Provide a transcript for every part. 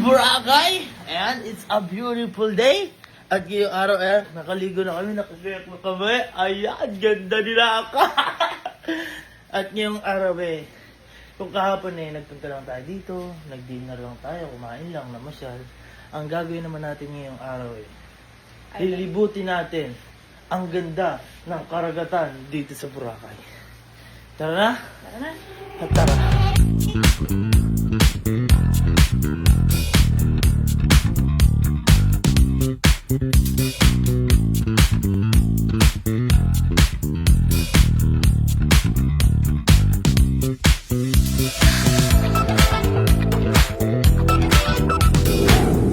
Boracay, and it's a beautiful day. At ngayong araw nakaligo na kami, nakagayak na kami. Ayan, ganda nila ako. At ngayong araw kung kahapon nagpunta lang tayo dito, nag-dinner lang tayo, kumain lang, namasyal. Ang gagawin naman natin ngayong araw lilibutin natin ang ganda ng karagatan dito sa Boracay. Tara na? Tara na. At tara.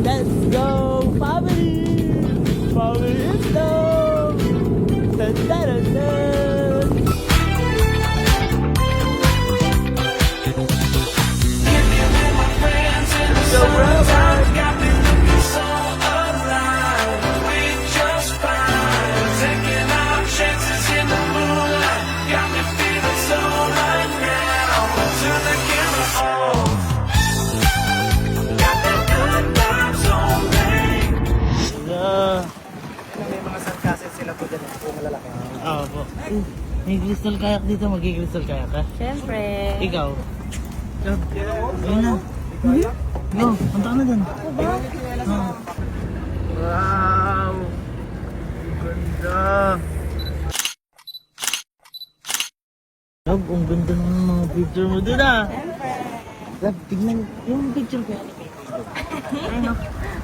Let's go, family! Family is love! Dun, dun, dun, dun. So Boracay got me looking so alive. We just fine, taking our chances in the moonlight. Got me feeling so right now. Turn the camera off. Got that good vibes on me. May mga sandcastles sila po dyan, po malalaki. Oo po. May crystal kayak dito, mag-crystal kayak ka? Siyempre. Ikaw? Ayun na. Go, punta ka na dun. Wow! Ganda! Love, ang ganda ng mga picture mo dun ah! Love, tignan yung picture ko. Ayun o.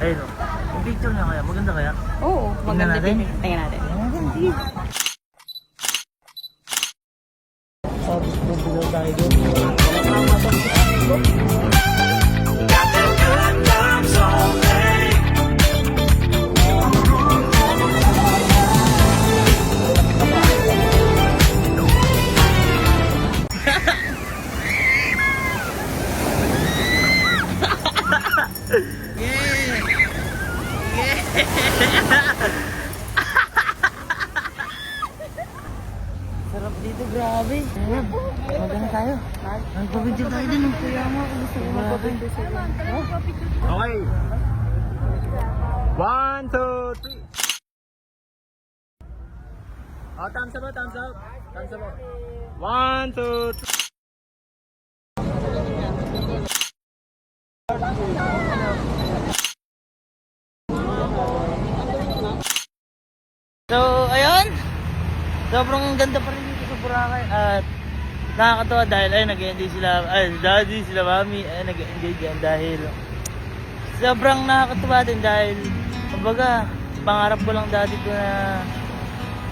Ayun o. Yung picture niya kaya, maganda kaya? Oo, maganda natin? din. Tingnan natin. Sige. Tapos bubugaw tayo doon. Sarap dito, grabe. Maganda tayo. Magpapicture tayo din. Kaya mo, gusto ko magpapicture sila. Okay. 1, 2, 3. Oh, thumbs up, thumbs up. Thumbs up. 1, 2, 3. So, ayun. Sobrang ganda pa rin dito sa Boracay. At nakakatawa dahil nag-enjoy sila. Daddy, sila mami, nag-enjoy dyan dahil sobrang nakakatawa din dahil kumbaga, pangarap ko lang dati ko na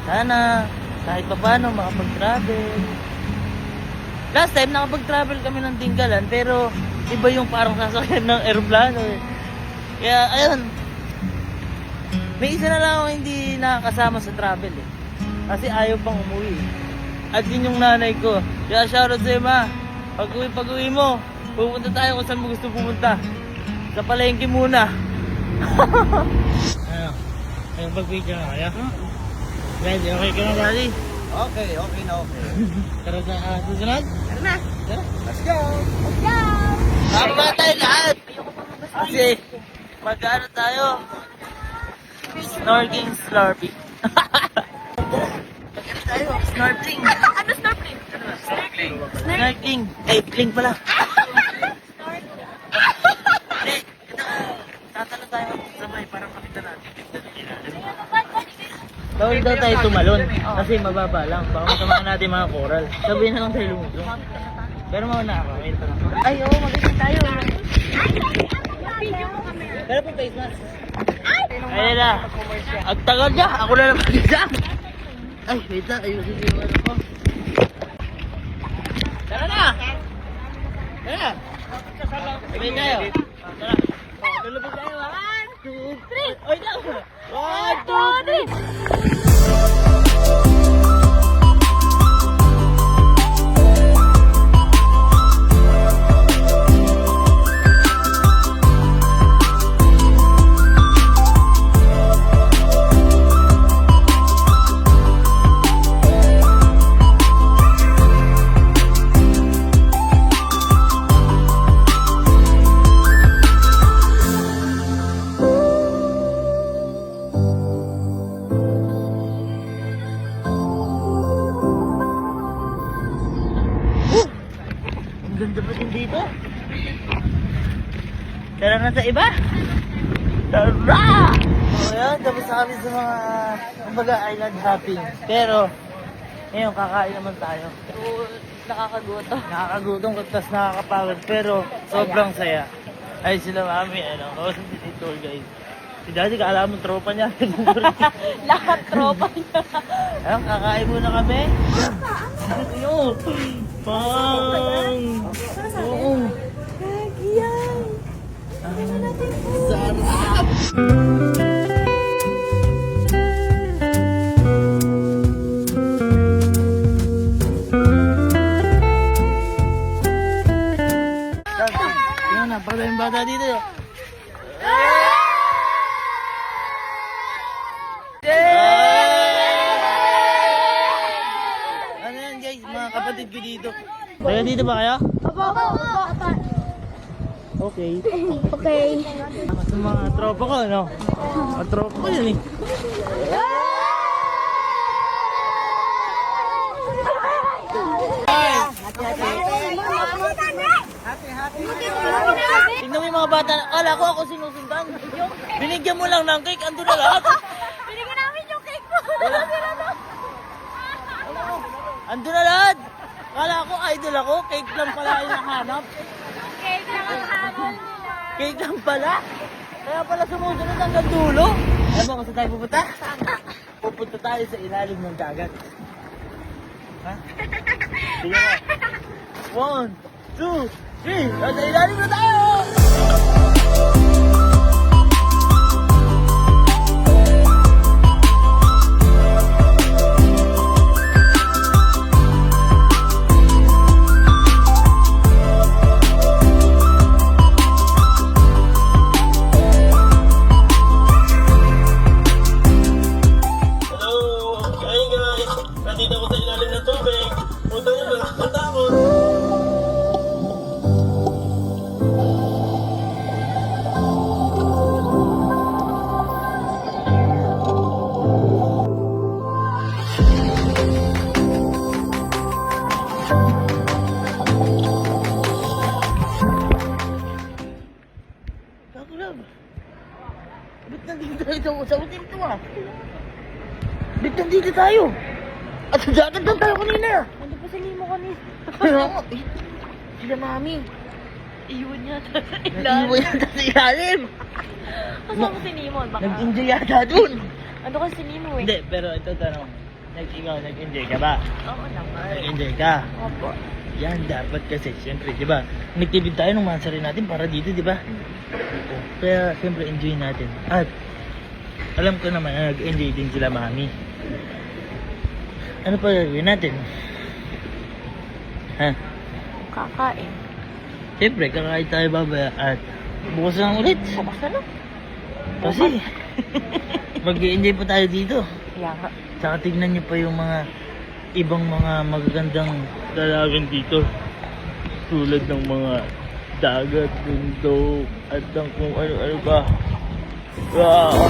sana kahit pa paano makapag-travel. Last time nakapag-travel kami ng Tinggalan pero iba yung parang sasakyan ng aeroplano Kaya ayun, may isa na lang ako hindi nakakasama sa travel kasi ayaw pang umuwi at yun yung nanay ko. Kaya shoutout sa'yo ma, pag-uwi mo pupunta tayo kung saan mo gusto pumunta. Sa palengke muna. Ayun, pag-video na kaya? Ready? Okay ka na, Daddy? Okay na okay. Tara sa susunod? Tara na. Tara. Let's go! Let's go! Tama tayo lahat! Kasi mag-ano tayo? Snorkeling, slurping. Mag-ano tayo? Snorkeling. Ano snorkeling? Snorkeling. Bling pala. Hindi. Tatalo tayo sabay para makita natin. Bawal daw tayo tumalon kasi mababa lang. Baka matamaan natin mga coral. Sabihin na lang tayo lumulong. Pero mauna ako. Ayun pa lang. Ay, oo, mag-isip tayo. Pero po face mask. Ayun na. Ang tagal niya. Ako na lang mag-isa. Ay, wait lang. Ayusin yung ano ko. Tara na! Tara! Sabay tayo. Tara. Tulubog tayo. 1, 2, 3. Oy lang. 1, 2, 3. Tara na sa iba! Tara! So yun, tapos na kami sa mga kumbaga island hopping. Pero, ngayon kakain naman tayo. Nakakagutom. Nakakagutom tapos nakakapagod pero sobrang saya. Ay sila mami, ano, kausap si tour guys. Si daddy, kala mo tropa niya. Lahat tropa niya. Ayun, kakain muna kami. Ano? Pang! Oo. Kagiyay. Sarap! Yan na, pala yung bata dito. Ano yan guys, mga kapatid ko dito. Tayo dito ba kayo? Okay. Okay. Sa mga tropa ko, no? Mga tropa ko yun eh. Tingnan mo yung mga bata. Kala ko ako sinusundan. Binigyan mo lang ng cake, ando na lahat. Binigyan namin yung cake mo. Ando na lahat. Kala ko idol ako, cake lang pala yung nahanap. Cake lang ang habol nila. Cake lang pala. Kaya pala sumusunod hanggang dulo. Alam mo kung saan tayo pupunta? Pupunta tayo sa ilalim ng dagat. Ha? Sige mo. 1, 2, 3. Nasa ilalim na tayo! Kakulab. Ba't nandito tayo sa hotel to ah? Ba't nandito tayo? At sa jacket lang tayo kanina. Ano pa si Nemo kanina? Sila mami. Iwan niya sa Naiwan yata sa ilalim. Kasama ko si Nemo. Baka. Nag-enjoy yata dun. Ano kasi si Nemo eh? Hindi, pero ito tanong. Ikaw, nag-enjoy ka ba? Oo naman. Nag-enjoy ka? Opo. Yan, dapat kasi, siyempre, di ba? Nagtipid tayo ng mga sarili natin para dito, di ba? Oo. Kaya, siyempre, enjoy natin. At, alam ko naman na nag-enjoy din sila, mami. Ano pa gagawin natin? Ha? Kakain. Siyempre, kakain tayo babaya at bukas lang ulit. Bukas na lang. Kasi, mag-enjoy pa tayo dito. Kaya nga. Saka tignan niyo pa yung mga ibang mga magagandang dalagan dito. Tulad ng mga dagat, bundok, at ang kung ano-ano pa. Wow!